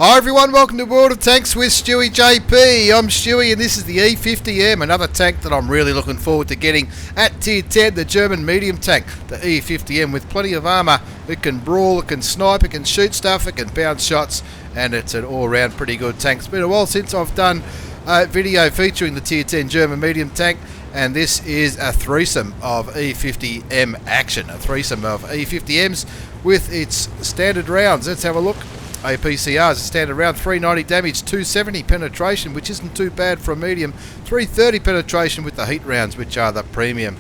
Hi everyone, welcome to World of Tanks with stewiejp. I'm Stewie and this is the E50M, another tank that I'm really looking forward to getting at tier 10, the German medium tank, the E50M, with plenty of armour. It can brawl, it can snipe, it can shoot stuff, it can bounce shots, and it's an all-round pretty good tank. It's been a while since I've done a video featuring the tier 10 German medium tank, and this is a threesome of E50M action, a threesome of E50Ms with its standard rounds. Let's have a look. APCR is a standard round, 390 damage, 270 penetration, which isn't too bad for a medium, 330 penetration with the heat rounds, which are the premium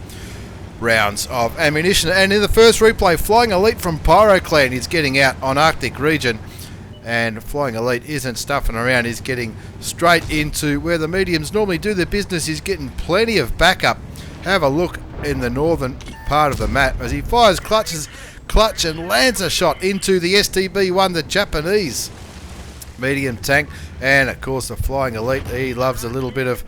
rounds of ammunition. And in the first replay, Flying Elite from Pyro Clan is getting out on Arctic region, and Flying Elite isn't stuffing around, is getting straight into where the mediums normally do their business, is getting plenty of backup. Have a look in the northern part of the map as he fires clutch and lands a shot into the STB-1, the Japanese medium tank. And of course the Flying Elite, he loves a little bit of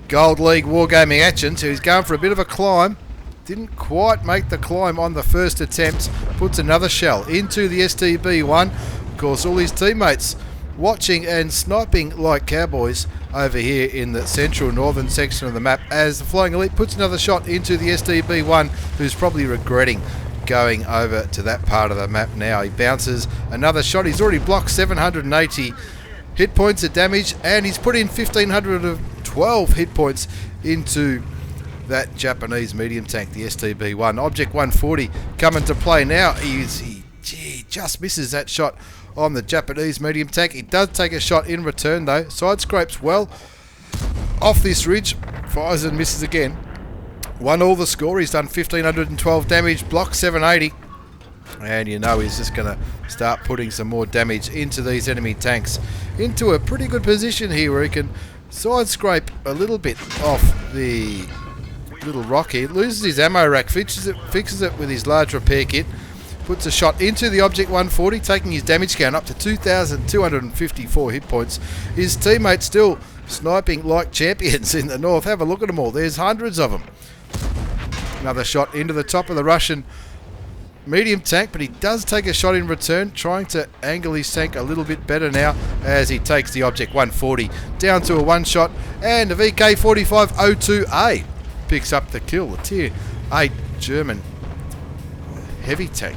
Gold League wargaming action, so he's going for a bit of a climb. Didn't quite make the climb on the first attempt. Puts another shell into the STB-1. Of course all his teammates watching and sniping like cowboys over here in the central northern section of the map as the Flying Elite puts another shot into the STB-1, who's probably regretting going over to that part of the map now. He bounces another shot. He's already blocked 780 hit points of damage, and he's put in 1512 hit points into that Japanese medium tank, the STB-1. Object 140 coming to play now. He just misses that shot on the Japanese medium tank. He does take a shot in return though. Side scrapes well off this ridge. Fires and misses again. 1-all the score. He's done 1512 damage, block 780, and you know he's just going to start putting some more damage into these enemy tanks into a pretty good position here where he can side scrape a little bit off the little rock here. Loses his ammo rack, fixes it with his large repair kit, puts a shot into the Object 140, taking his damage count up to 2,254 hit points. His teammates still sniping like champions in the north. Have a look at them all. There's hundreds of them. Another shot into the top of the Russian medium tank, but he does take a shot in return, trying to angle his tank a little bit better now as he takes the Object 140 down to a one shot, and the VK4502A picks up the kill, the tier 8 German heavy tank.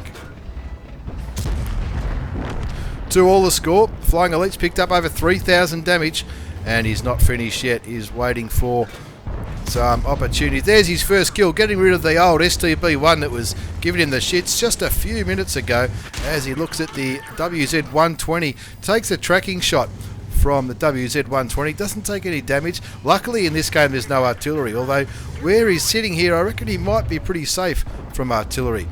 2-all the score. Flying Elite's picked up over 3,000 damage, and he's not finished yet. He's waiting for some opportunities. There's his first kill, getting rid of the old STB-1 that was giving him the shits just a few minutes ago as he looks at the WZ-120. Takes a tracking shot from the WZ-120. Doesn't take any damage. Luckily in this game there's no artillery, although where he's sitting here I reckon he might be pretty safe from artillery.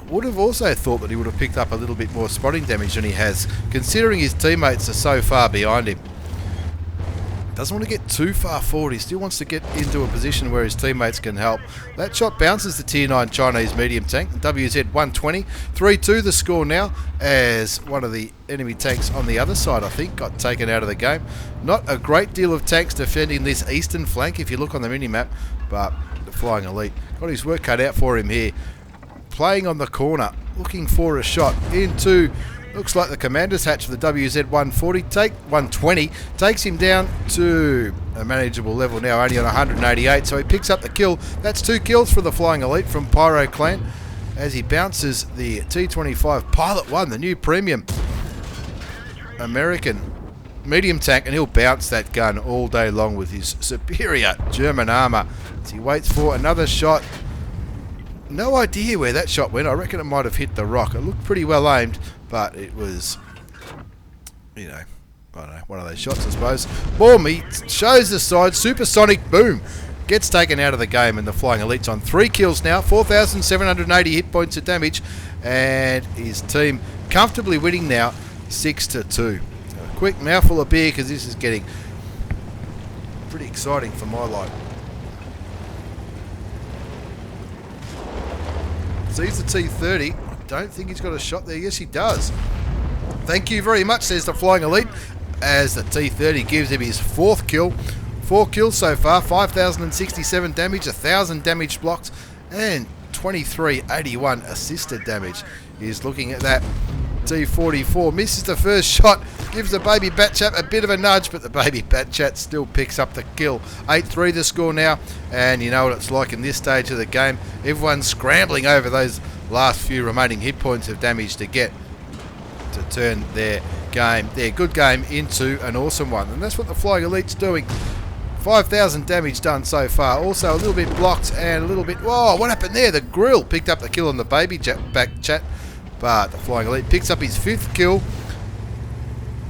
Would have also thought that he would have picked up a little bit more spotting damage than he has, considering his teammates are so far behind him. Doesn't want to get too far forward. He still wants to get into a position where his teammates can help. That shot bounces the tier 9 Chinese medium tank, WZ-120. 3-2 the score now, as one of the enemy tanks on the other side, I think, got taken out of the game. Not a great deal of tanks defending this eastern flank if you look on the mini-map, but the Flying Elite got his work cut out for him here. Playing on the corner, looking for a shot into, looks like the commander's hatch of the WZ-120 takes him down to a manageable level now, only on 188, so he picks up the kill. That's 2 kills for the Flying Elite from Pyro Clan as he bounces the T-25 Pilot 1, the new premium American medium tank, and he'll bounce that gun all day long with his superior German armour as he waits for another shot. No idea where that shot went. I reckon it might have hit the rock. It looked pretty well aimed, but it was, you know, I don't know, one of those shots I suppose. Boom, he shows the side, supersonic, boom. Gets taken out of the game, and the Flying Elite's on 3 kills now, 4,780 hit points of damage, and his team comfortably winning now 6-2. A quick mouthful of beer because this is getting pretty exciting for my life. Sees the T-30. I don't think he's got a shot there. Yes, he does. Thank you very much, says the Flying Elite, as the T-30 gives him his 4th kill. 4 kills so far, 5,067 damage, 1,000 damage blocked, and 2381 assisted damage. He's looking at that T44 misses the first shot, gives the baby Batchat a bit of a nudge, but the baby Batchat still picks up the kill. 8-3 the score now, and you know what it's like in this stage of the game. Everyone's scrambling over those last few remaining hit points of damage to get to turn their good game into an awesome one, and that's what the Flying Elite's doing. 5,000 damage done so far. Also a little bit blocked and a little bit... Whoa, what happened there? The grill picked up the kill on the baby Batchat, but the Flying Elite picks up his 5th kill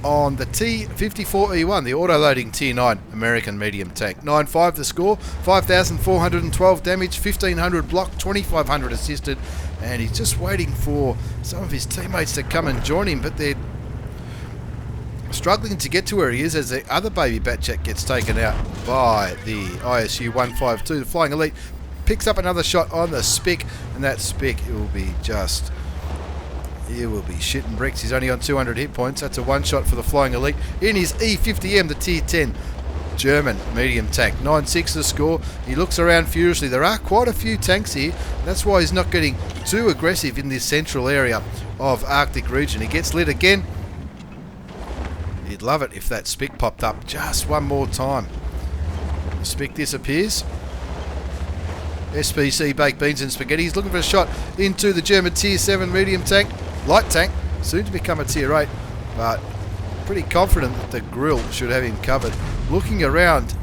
on the T54E1, the auto-loading Tier 9 American medium tank. 9-5 the score, 5,412 damage, 1,500 blocked, 2,500 assisted, and he's just waiting for some of his teammates to come and join him, but they're struggling to get to where he is as the other baby Batchat gets taken out by the ISU 152. The Flying Elite picks up another shot on the Spick, and that Spick, it will be shitting bricks. He's only on 200 hit points. That's a one shot for the Flying Elite in his E50M, the Tier 10 German medium tank. 9-6 the score. He looks around furiously. There are quite a few tanks here. That's why he's not getting too aggressive in this central area of Arctic region. He gets lit again. You'd love it if that Spick popped up just one more time. The Spick disappears. SPC baked beans and spaghetti. He's looking for a shot into the German Tier 7 medium tank, light tank, soon to become a Tier 8, but pretty confident that the grill should have him covered. Looking around,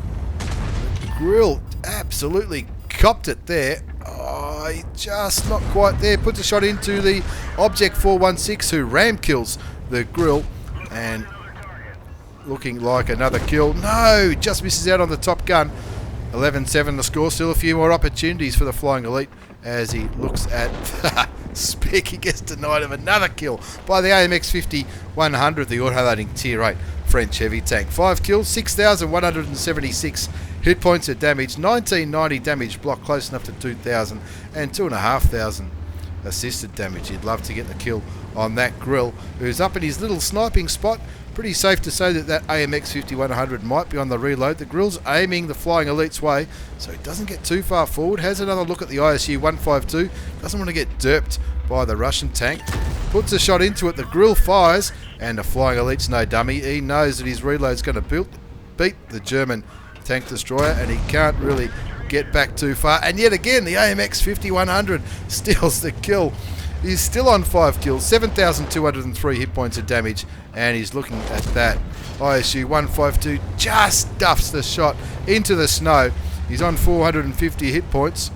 the grill absolutely copped it there. Oh, just not quite there. Puts a shot into the Object 416 who ram kills the grill, and looking like another kill. No, just misses out on the top gun. 11-7 the score. Still a few more opportunities for the Flying Elite as he looks at Spick. He gets denied of another kill by the AMX 50-100, the auto-loading Tier 8 French heavy tank. 5 kills, 6,176 hit points of damage, 1990 damage block, close enough to 2,000, and 2,500 assisted damage. You'd love to get the kill on that grill, who's up in his little sniping spot. Pretty safe to say that that AMX 5100 might be on the reload. The grill's aiming the Flying Elite's way, so he doesn't get too far forward. Has another look at the ISU 152. Doesn't want to get derped by the Russian tank. Puts a shot into it. The grill fires, and the Flying Elite's no dummy. He knows that his reload's going to beat the German tank destroyer, and he can't really get back too far. And yet again, the AMX 5100 steals the kill. He's still on 5 kills, 7,203 hit points of damage, and he's looking at that. ISU 152 just duffs the shot into the snow. He's on 450 hit points.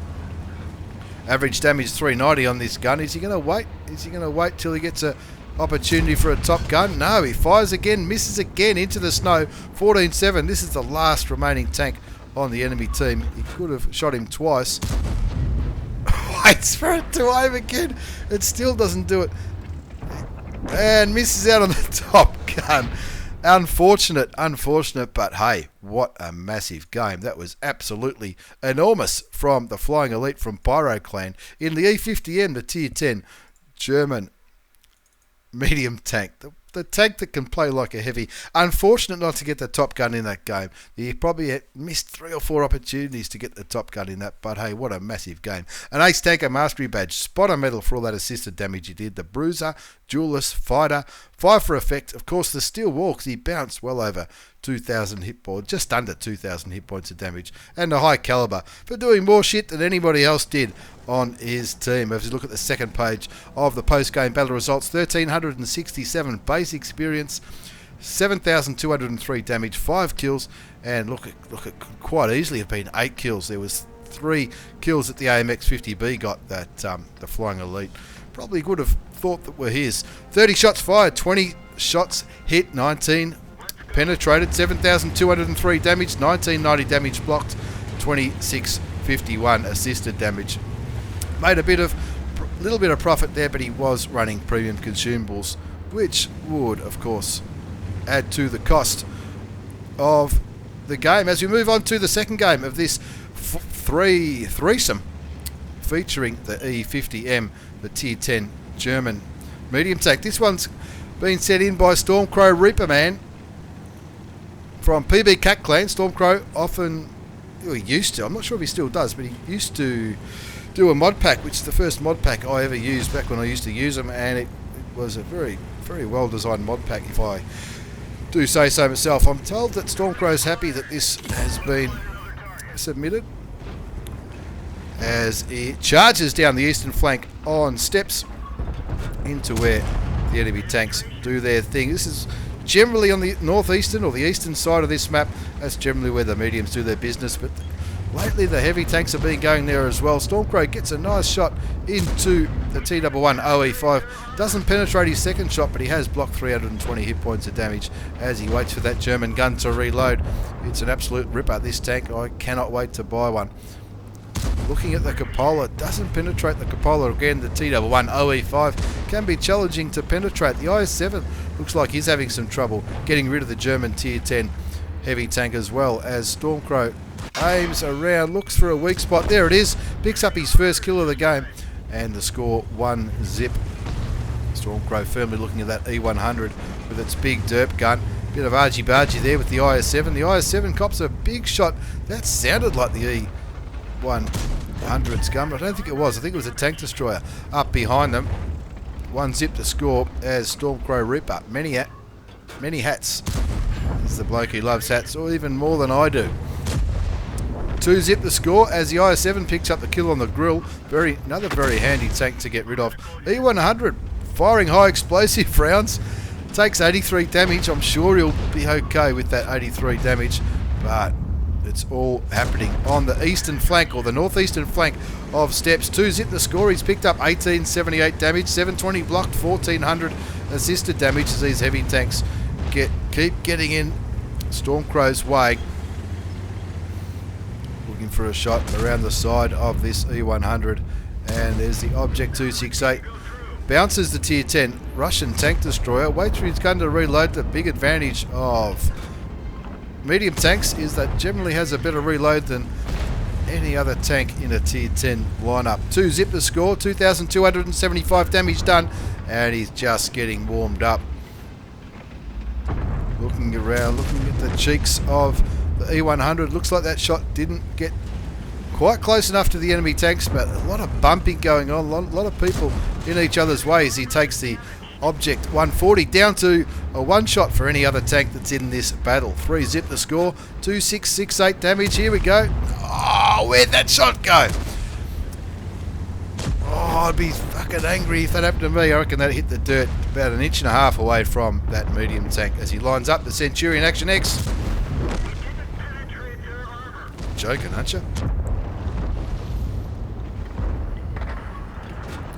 Average damage 390 on this gun. Is he going to wait? Is he going to wait till he gets an opportunity for a top gun? No, he fires again, misses again into the snow. 14-7. This is the last remaining tank on the enemy team. He could have shot him twice. Waits for it to aim again. It still doesn't do it. And misses out on the top gun. Unfortunate, but hey, what a massive game. That was absolutely enormous from the Flying Elite from Pyro Clan in the E50M, the Tier 10 German medium tank. The tank that can play like a heavy. Unfortunate not to get the top gun in that game. He probably had missed 3 or 4 opportunities to get the top gun in that, but hey, what a massive game. An Ace Tanker Mastery Badge, Spotter Medal for all that assisted damage he did. The Bruiser, Duelist, Fighter, 5 for effect. Of course, the Steel Walks, he bounced well over 2,000 hit points, just under 2,000 hit points of damage, and the High Caliber for doing more shit than anybody else did on his team. As you look at the second page of the post-game battle results, 1,367 base experience, 7,203 damage, 5 kills, and look, it could quite easily have been 8 kills. There was 3 kills that the AMX 50B got that the Flying Elite probably would have thought that were his. 30 shots fired, 20 shots hit, 19 penetrated, 7,203 damage, 1990 damage blocked, 2651 assisted damage. Made a little bit of profit there, but he was running premium consumables, which would, of course, add to the cost of the game. As we move on to the second game of this threesome, featuring the E50M, the Tier 10 German medium tank. This one's been set in by Stormcrow Reaperman from PB Cat Clan. Stormcrow often, well, he used to, I'm not sure if he still does, but he used to do a mod pack, which is the first mod pack I ever used back when I used to use them, and it was a very very well designed mod pack, if I do say so myself. I'm told that Stormcrow's happy that this has been submitted, as it charges down the eastern flank on steps into where the enemy tanks do their thing. This is generally on the northeastern or the eastern side of this map. That's generally where the mediums do their business, but lately the heavy tanks have been going there as well. Stormcrow gets a nice shot into the T11 OE5. Doesn't penetrate his second shot, but he has blocked 320 hit points of damage as he waits for that German gun to reload. It's an absolute ripper, this tank. I cannot wait to buy one. Looking at the cupola, doesn't penetrate the cupola again. The T11 OE5 can be challenging to penetrate. The IS-7 looks like he's having some trouble getting rid of the German Tier 10 heavy tank as well, as Stormcrow aims around, looks for a weak spot. There it is. Picks up his first kill of the game, and the score 1-0. Stormcrow firmly looking at that E100 with its big derp gun. Bit of argy-bargy there with the IS-7. The IS-7 cops a big shot. That sounded like the E100's gun, but I don't think it was. I think it was a tank destroyer up behind them. 1-0 to score as Stormcrow rip up. Many hats. This is the bloke who loves hats, or even more than I do. 2-0 to score as the IS-7 picks up the kill on the grill. Another very handy tank to get rid of. E100 firing high explosive rounds. Takes 83 damage. I'm sure he'll be okay with that 83 damage, but it's all happening on the eastern flank, or the northeastern flank of steps. 2-0 the score. He's picked up 1878 damage, 720 blocked, 1400 assisted damage as these heavy tanks keep getting in Stormcrow's way. Looking for a shot around the side of this E100, and there's the Object 268. Bounces the Tier 10 Russian tank destroyer. Waits for his gun to reload. The big advantage of medium tanks is that generally has a better reload than any other tank in a Tier 10 lineup. 2-0 the score, 2,275 damage done, and he's just getting warmed up. Looking around, looking at the cheeks of the E100. Looks like that shot didn't get quite close enough to the enemy tanks, but a lot of bumping going on, a lot of people in each other's way as he takes the Object 140 down to a one shot for any other tank that's in this battle. 3-0 the score, 2668 damage. Here we go. Oh, where'd that shot go? Oh, I'd be fucking angry if that happened to me. I reckon that hit the dirt about 1.5 inches away from that medium tank as he lines up the Centurion Action X. Joking, aren't you?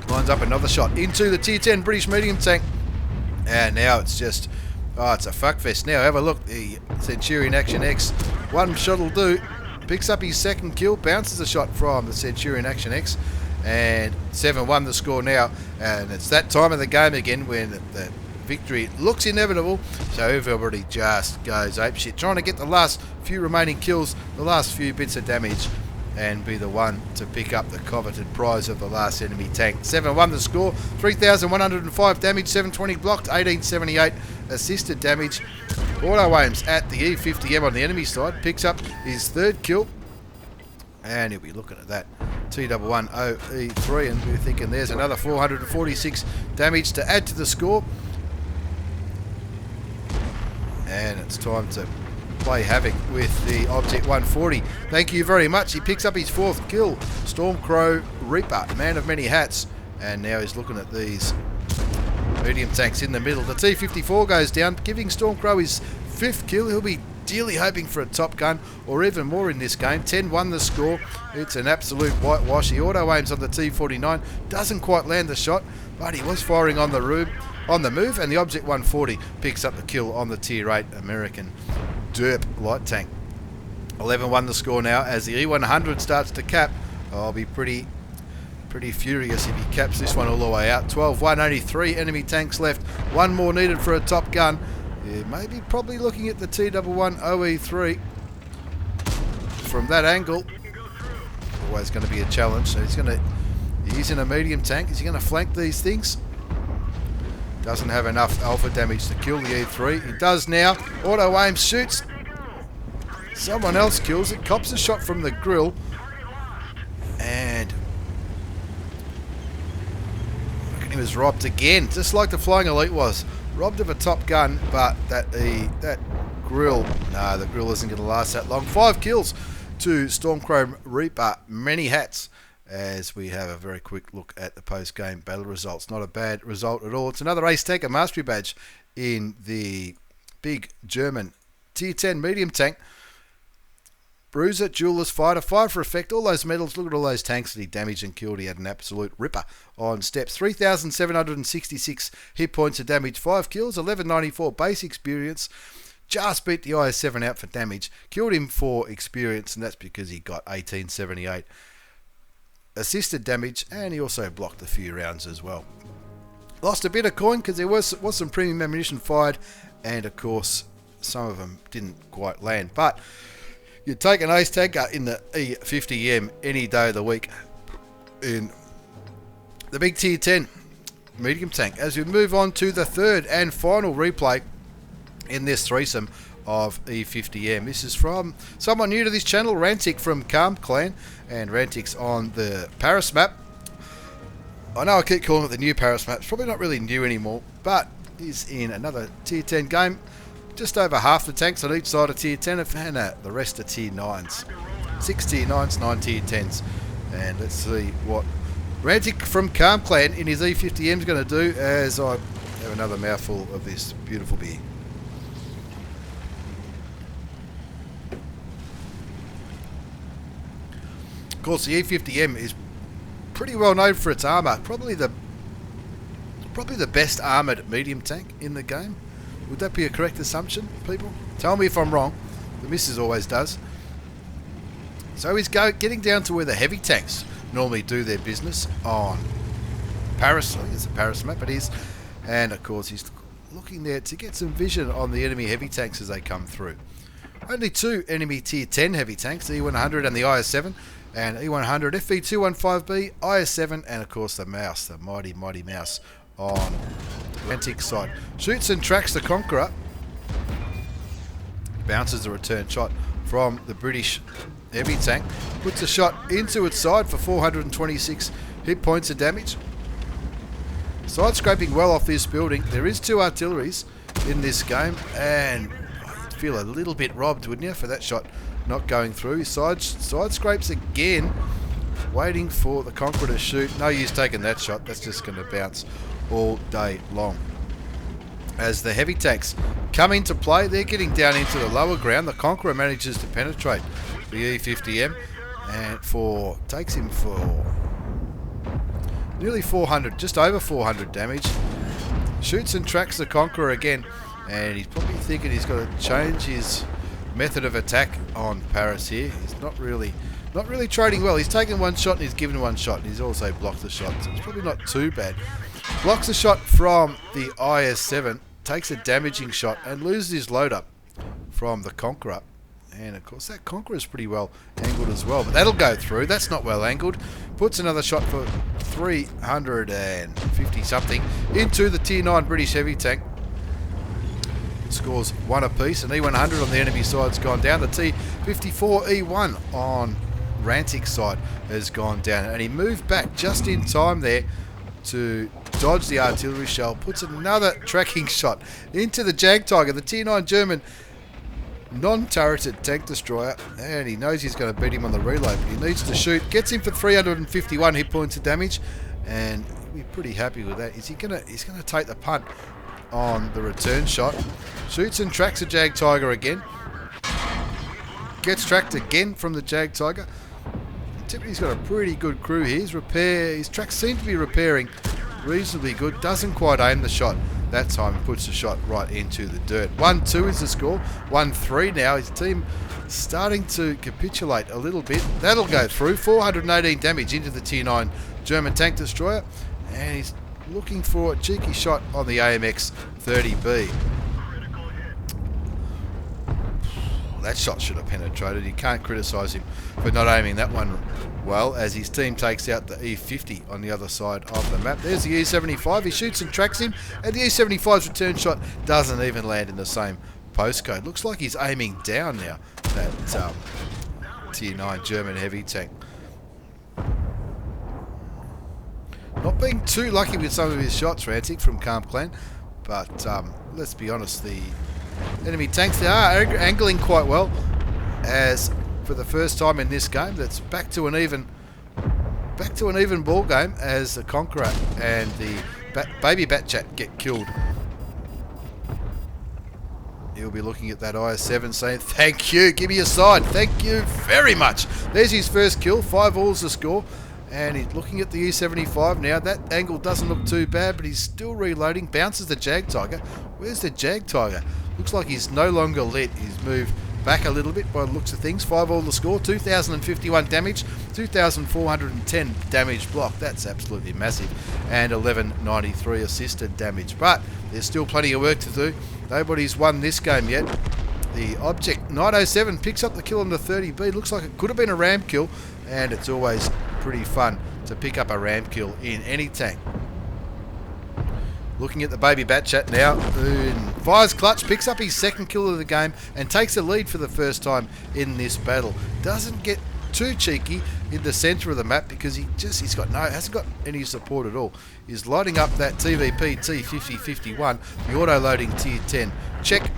Lines up another shot into the Tier 10 British medium tank, and now it's just, it's a fuckfest. Now have a look, the Centurion Action X, one shot will do. Picks up his second kill, bounces a shot from the Centurion Action X, and 7-1 the score now. And it's that time of the game again when the victory looks inevitable, so everybody just goes apeshit, trying to get the last few remaining kills, the last few bits of damage, and be the one to pick up the coveted prize of the last enemy tank. 7-1 the score, 3,105 damage, 720 blocked, 1878 assisted damage. Auto aims at the E50M on the enemy side, picks up his third kill, and he'll be looking at that T11 OE3, and we're thinking there's another 446 damage to add to the score. And it's time to play havoc with the Object 140. Thank you very much. He picks up his fourth kill. Stormcrow Reaper, man of many hats. And now he's looking at these medium tanks in the middle. The T54 goes down, giving Stormcrow his fifth kill. He'll be dearly hoping for a top gun or even more in this game. 10-1 the score. It's an absolute whitewash. He auto aims on the T49. Doesn't quite land the shot, but he was firing on the move, and the Object 140 picks up the kill on the Tier 8 American derp light tank. 11-1 the score now as the E100 starts to cap. I'll be pretty furious if he caps this one all the way out. 12-1, only 3 enemy tanks left. One more needed for a top gun. Yeah, maybe probably looking at the T11 OE3 from that angle. Always going to be a challenge. So he's in a medium tank. Is he going to flank these things? Doesn't have enough alpha damage to kill the E3. He does now. Auto aim, shoots. Someone else kills it. Cops a shot from the grill. And I reckon he is robbed again, just like the Flying Elite was. Robbed of a top gun, but that grill, no, the grill isn't going to last that long. 5 kills to Stormchrome Reaper, many hats, as we have a very quick look at the post-game battle results. Not a bad result at all. It's another Ace Tanker Mastery Badge in the big German Tier 10 medium tank. Bruiser, Duelist, Fighter, Fire for effect, all those medals. Look at all those tanks that he damaged and killed. He had an absolute ripper on steps. 3,766 hit points of damage, 5 kills, 1194 base experience. Just beat the IS-7 out for damage. Killed him for experience, and that's because he got 1878 assisted damage, and he also blocked a few rounds as well. Lost a bit of coin because there was some premium ammunition fired, and of course some of them didn't quite land. But you'd take an Ace Tanker in the E50M any day of the week in the big Tier 10 medium tank. As we move on to the third and final replay in this threesome of E50M. This is from someone new to this channel, Rantic from Calm Clan, and Rantic's on the Paris map. I know I keep calling it the new Paris map. It's probably not really new anymore, but he's in another Tier 10 game. Just over half the tanks on each side of Tier 10, and the rest are Tier 9s. 6 Tier 9s, 9 Tier 10s. And let's see what Rantic from Calm Clan in his E50M is going to do as I have another mouthful of this beautiful beer. Of course, the E50M is pretty well known for its armour. Probably the best armoured medium tank in the game. Would that be a correct assumption, people? Tell me if I'm wrong. The missus always does. So he's getting down to where the heavy tanks normally do their business on Paris. I think it's a Paris map, it is. And of course he's looking there to get some vision on the enemy heavy tanks as they come through. Only 2 enemy Tier 10 heavy tanks, the E100 and the IS-7. And E100, FV215B, IS-7, and of course the mouse, the mighty mouse on Rantic's side. Shoots and tracks the Conqueror. Bounces the return shot from the British heavy tank. Puts a shot into its side for 426 hit points of damage. Side scraping well off this building. There is 2 artilleries in this game, and you'd feel a little bit robbed, wouldn't you, for that shot not going through. Side scrapes again, waiting for the Conqueror to shoot. No use taking that shot. That's just going to bounce all day long. As the heavy tanks come into play, they're getting down into the lower ground. The Conqueror manages to penetrate the E50M and takes him for nearly 400, just over 400 damage. Shoots and tracks the Conqueror again, and he's probably thinking he's got to change his method of attack on Paris here. He's not really trading well. He's taken 1 shot and he's given 1 shot, and he's also blocked the shot, so it's probably not too bad. Blocks a shot from the IS-7, takes a damaging shot and loses his load up from the Conqueror. And of course that Conqueror is pretty well angled as well, but that'll go through. That's not well angled. Puts another shot for 350 something into the Tier 9 British heavy tank. Scores 1 apiece. An E100 on the enemy side's gone down. The T54E1 on Rantic's side has gone down, and he moved back just in time there to dodge the artillery shell. Puts another tracking shot into the Jag Tiger, the Tier 9 German non-turreted tank destroyer, and he knows he's going to beat him on the reload, but he needs to shoot. Gets him for 351 hit points of damage, and he'll be pretty happy with that. He's going to take the punt on the return shot. Shoots and tracks a Jag Tiger again. Gets tracked again from the Jag Tiger. He's got a pretty good crew here. His tracks seem to be repairing reasonably good. Doesn't quite aim the shot that time. He puts the shot right into the dirt. 1-2 is the score. 1-3 now. His team starting to capitulate a little bit. That'll go through. 418 damage into the Tier 9 German tank destroyer, and he's looking for a cheeky shot on the AMX 30B. That shot should have penetrated. You can't criticise him for not aiming that one well, as his team takes out the E50 on the other side of the map. There's the E75. He shoots and tracks him, and the E75's return shot doesn't even land in the same postcode. Looks like he's aiming down now, that Tier 9 German heavy tank. Not Not being too lucky with some of his shots, Rantic from Calm Clan, but let's be honest, the enemy tanks, they are angling quite well, as for the first time in this game, that's back to an even ball game as the Conqueror and the Baby Batchat get killed. He'll be looking at that IS-7 saying, thank you, give me a side, thank you very much. There's his first kill, 5 alls to score, and he's looking at the E75 now. That angle doesn't look too bad, but he's still reloading, bounces the Jag Tiger. Where's the Jag Tiger? Looks like he's no longer lit. He's moved back a little bit by the looks of things. 5 all to score, 2,051 damage, 2,410 damage block. That's absolutely massive. And 1,193 assisted damage. But there's still plenty of work to do. Nobody's won this game yet. The Object 907 picks up the kill on the 30B. Looks like it could have been a ram kill, and it's always pretty fun to pick up a ram kill in any tank. Looking at the Baby Batchat now, fires clutch, picks up his second kill of the game, and takes the lead for the first time in this battle. Doesn't get too cheeky in the centre of the map because hasn't got any support at all. He's lighting up that TVP T5051, the auto-loading tier 10 Czech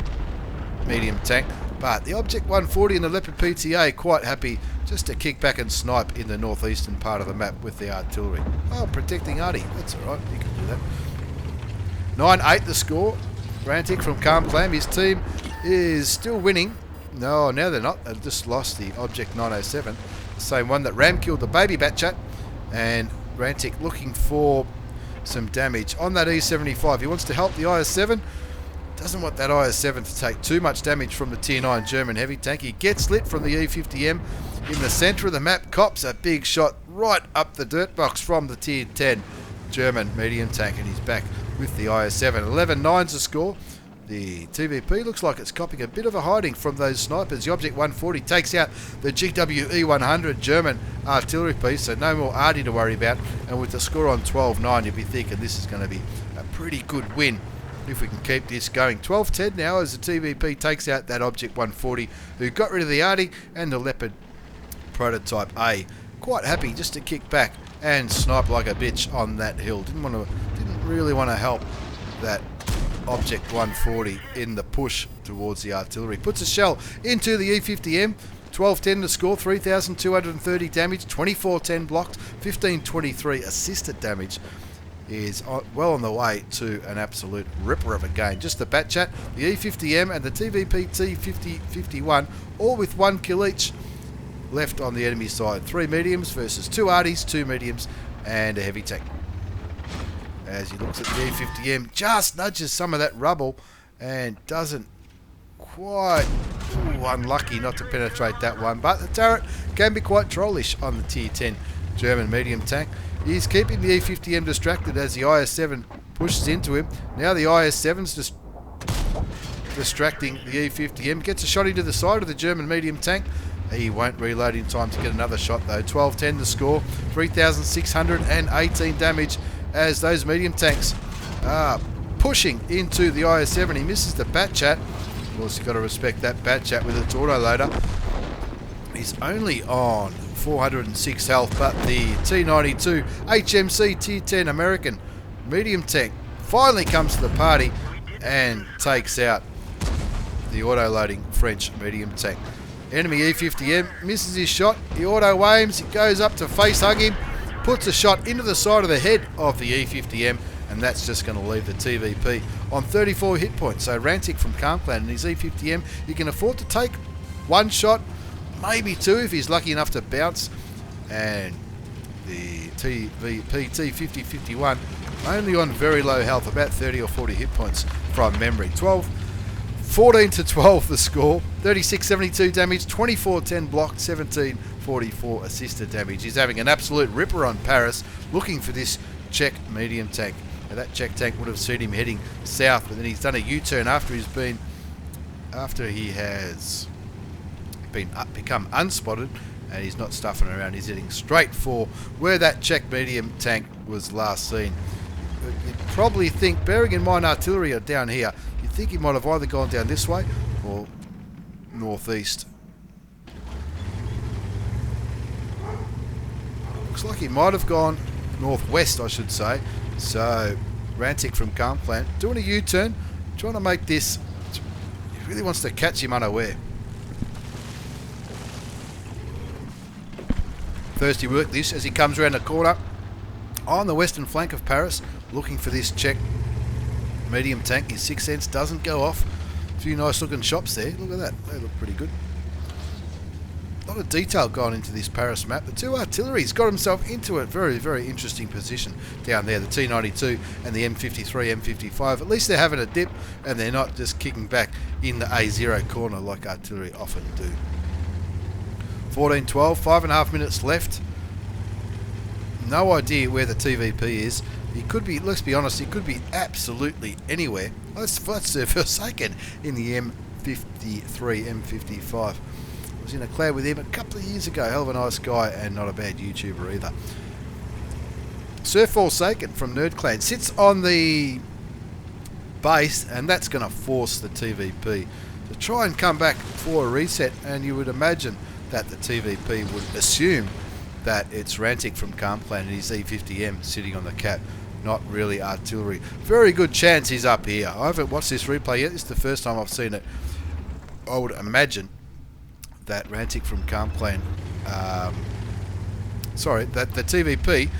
medium tank, but the Object 140 and the Leopard PTA quite happy just to kick back and snipe in the northeastern part of the map with the artillery. Oh, protecting Artie, that's alright, you can do that. 9-8 the score. Rantic from Calm Clan, his team is still winning. No, now they're not. They've just lost the Object 907. The same one that ram killed the Baby Batchat. And Rantic looking for some damage on that E75. He wants to help the IS-7. Doesn't want that IS-7 to take too much damage from the Tier 9 German heavy tank. He gets lit from the E50M in the centre of the map. Cops a big shot right up the dirt box from the Tier 10 German medium tank. And he's back with the IS-7. 11-9's the score. The TVP looks like it's copying a bit of a hiding from those snipers. The Object 140 takes out the GWE 100 German artillery piece, so no more Artie to worry about. And with the score on 12-9, you'll be thinking this is going to be a pretty good win if we can keep this going. 12-10 now as the TVP takes out that Object 140, who got rid of the Artie and the Leopard Prototype A. Quite happy just to kick back and snipe like a bitch on that hill. Didn't really want to help that Object 140 in the push towards the artillery. Puts a shell into the E50M. 12-10 to score, 3,230 damage, 24-10 blocked, 1,523 assisted damage. Is well on the way to an absolute ripper of a game. Just the Batchat, the E50M and the TVP T5051, all with 1 kill each left on the enemy side. 3 mediums versus 2 arties, 2 mediums and a heavy tank. As he looks at the E50M, just nudges some of that rubble and doesn't quite, unlucky not to penetrate that one, but the turret can be quite trollish on the Tier 10 German medium tank. He's keeping the E50M distracted as the IS-7 pushes into him. Now the IS-7's just distracting the E50M, gets a shot into the side of the German medium tank. He won't reload in time to get another shot though. 12-10 to score, 3,618 damage as those medium tanks are pushing into the IS-7. He misses the Batchat. Of course, you've got to respect that Batchat with its autoloader. He's only on 406 health, but the T92 HMC Tier 10 American medium tank finally comes to the party and takes out the auto-loading French medium tank. Enemy E50M misses his shot. He auto-aims, he goes up to face hug him, puts a shot into the side of the head of the E50M, and that's just going to leave the TVP on 34 hit points. So Rantic from Calm Clan and his E50M, he can afford to take 1 shot, maybe 2 if he's lucky enough to bounce. And the TVP T5051 only on very low health, about 30 or 40 hit points from memory. 14 to 12 the score, 3672 damage, 2410 blocked, 1744 assisted damage. He's having an absolute ripper on Paris, looking for this Czech medium tank. Now that Czech tank would have seen him heading south, but then he's done a U-turn after he has become unspotted, and he's not stuffing around. He's heading straight for where that Czech medium tank was last seen. You'd probably think, bearing in mind artillery are down here, you'd think he might have either gone down this way or northeast. Looks like he might have gone northwest, I should say. So Rantic from Carmplant doing a U-turn, trying to make this. He really wants to catch him unaware. Thirsty work this as he comes around the corner on the western flank of Paris, looking for this Czech medium tank. His 6th sense doesn't go off. A few nice looking shops there. Look at that. They look pretty good. A lot of detail gone into this Paris map. The two artillery's got himself into a very, very interesting position down there. The T92 and the M53, M55. At least they're having a dip and they're not just kicking back in the A0 corner like artillery often do. 14-12, 5.5 minutes left. No idea where the TVP is. He could be, let's be honest, he could be absolutely anywhere. That's Forsaken in the M53, M55. I was in a cloud with him a couple of years ago. Hell of a nice guy and not a bad YouTuber either. Sir Forsaken from Nerd Clan sits on the base, and that's going to force the TVP to try and come back for a reset, and you would imagine that the TVP would assume that it's Rantic from Carmplant and his E50M sitting on the cap, not really artillery. Very good chance he's up here. I haven't watched this replay yet. This is the first time I've seen it. I would imagine that Rantic from Carmplant, that the TVP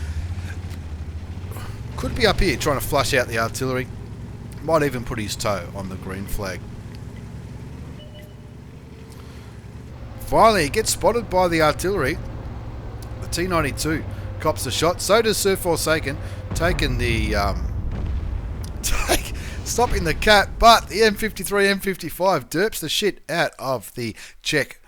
could be up here trying to flush out the artillery. Might even put his toe on the green flag. Finally, he gets spotted by the artillery. The T92 cops the shot. So does Sir Forsaken, taking the stopping the cap, but the M53, M55 derps the shit out of the Czech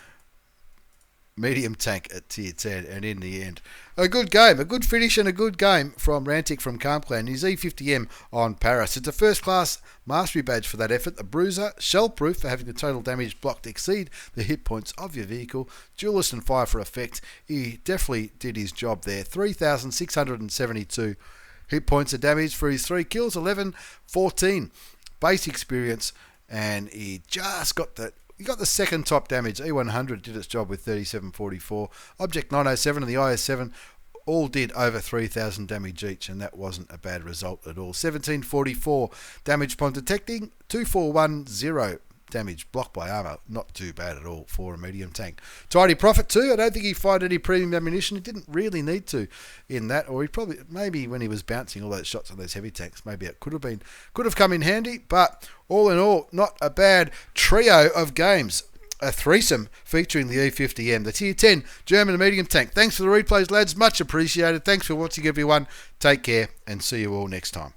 medium tank at tier 10, and in the end, a good game, a good finish and a good game from Rantic from Carmplant. His E50M on Paris. It's a first class mastery badge for that effort. The bruiser, shell proof for having the total damage blocked exceed the hit points of your vehicle. Duelist and fire for effect. He definitely did his job there. 3,672 hit points of damage for his 3 kills, 11, 14 base experience, and he just got that. You got the second top damage. E100 did its job with 3744. Object 907 and the IS7 all did over 3,000 damage each, and that wasn't a bad result at all. 1744 damage upon detecting, 2410 damage blocked by armour. Not too bad at all for a medium tank. Tidy profit too. I don't think he fired any premium ammunition. He didn't really need to in that, or he probably, maybe when he was bouncing all those shots on those heavy tanks, maybe it could have come in handy. But all in all, not a bad trio of games. A threesome featuring the E50M, the tier 10 German medium tank. Thanks for the replays, lads. Much appreciated. Thanks for watching, everyone. Take care and see you all next time.